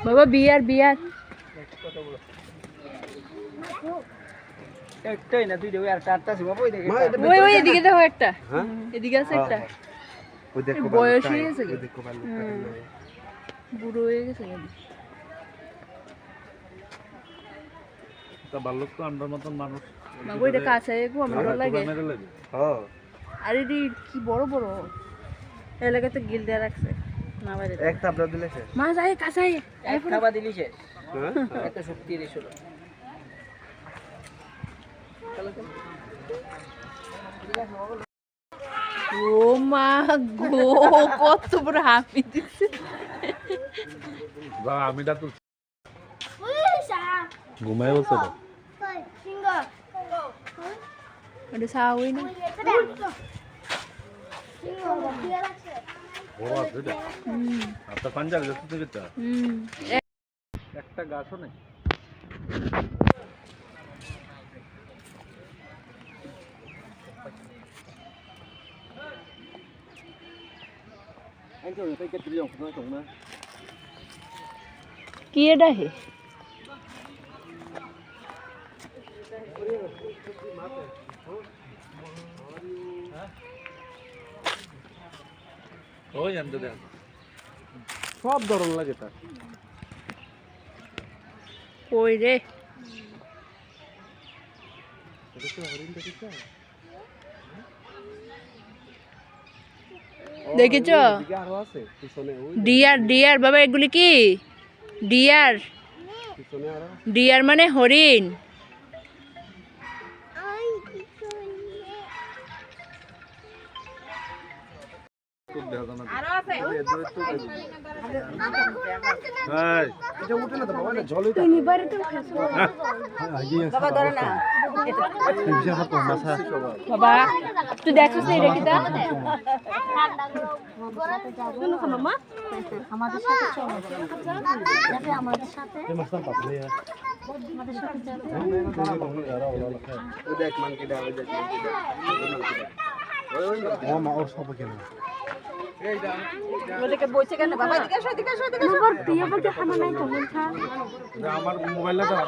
বাবা বিয়ার বিয়ার একটাই না দুইটা ওই একটা আটটা আছে বাবা ওই দেখে ওই ওই এদিকে দেখো একটা এদিকে আছে একটা ওই দেখো বয়স হয়ে গেছে ওই দেখো ভালুকটা বুড়ো হয়ে গেছে তা ভালুক তো আন্ডার মতন মানুষ মাগো এটা কাছে একটু আমার ভালো লাগে হ্যাঁ আরে দি কি বড় বড় এলাকাতে গিল দেয়া রাখছে না বাইরে এক থাবড়া দিলে শেষ মা যায় কাছে এক খাবার দিলি শেষ হ্যাঁ এত শক্তি দিছিল ও মা গো কত বড় হাঁপি দিচ্ছে বা আমি দা তো ঘুমায় বলছে তো এটা সাউই না বড় আছে এটা আপনার পাঞ্জাব যাচ্ছে তো এটা একটা গাছও নেই কি এটা হে ওই আনতে দেন সব ধরন লাগে তার কই রে দেখেছ আরো আছে পিছনে ওই ডিয়ার ডিয়ার বাবা এগুলি কি ডিয়ার পিছনে আরো ডিয়ার মানে হরিণ খুব দেখা না আরো আছে ভাই এটা উঠে না তো বাবা না জলই তো তুমি বাইরে তো খাসো বাবা ধরে না বাবা তুই দেখছিস না এটা কিটা শুনো মামা আমাদের সাথে চলো যাবে আমাদের সাথে এই মাছটা পাতলে আমাদের সাথে যাবে ওই দেখ মানকিটা ওই দেখ মানকিটা ও মা ওর সব কেন ওদেরকে বইছে কেন বাবা এদিকে আসো এদিকে আসো এদিকে আসো প্রিয় বলতে আমার নাই তো বলছা আমার মোবাইলটা দাও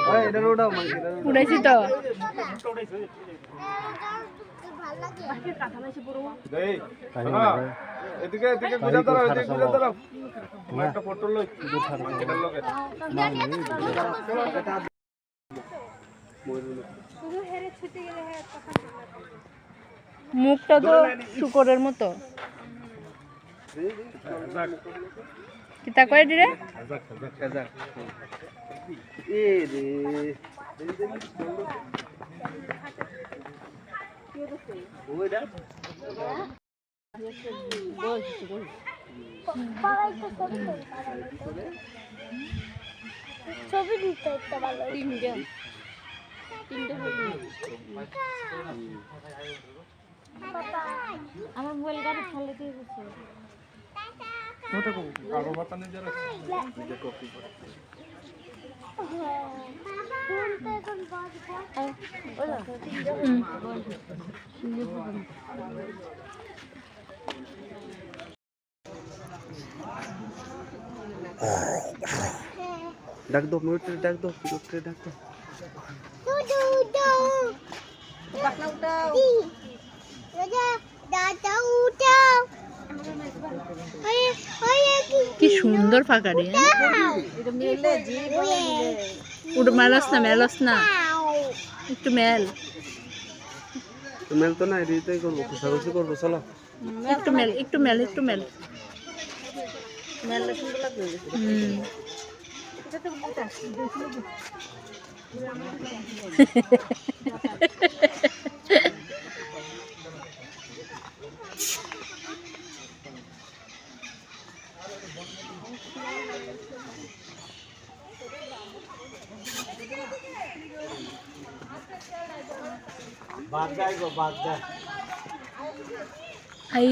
আরে এটা ওটা মানকিটা উড়াইছি তো দেই এদিকে এদিকে ঘুরে দাঁড়াও এদিকে ঘুরে দাঁড়াও তোমার একটা ফটো লই মানকিটার লগে মুখটা তো শুকরের মতো কিতা কয় দিরে এ রে ওইটা ছবি দিতে একটা ভালো আমার মোবাইল গাড়ি ফেলে দিয়ে গেছে ওটা কো কাগজ পাতা নিয়ে যারা এটা কপি করে ডাক দো মোটে ডাক দো মোটে ডাক দো বাকলা উঠাও কি সুন্দর ফাঁকা রে এটা মিলে জি উড় মেলস না একটু মেল মেল তো না এটাই করবো খুশাখুশি করবো চলো একটু মেল একটু মেল একটু মেল মেলে সুন্দর লাগবে এটা তো বুটা বাগদাই গো বাগদা আই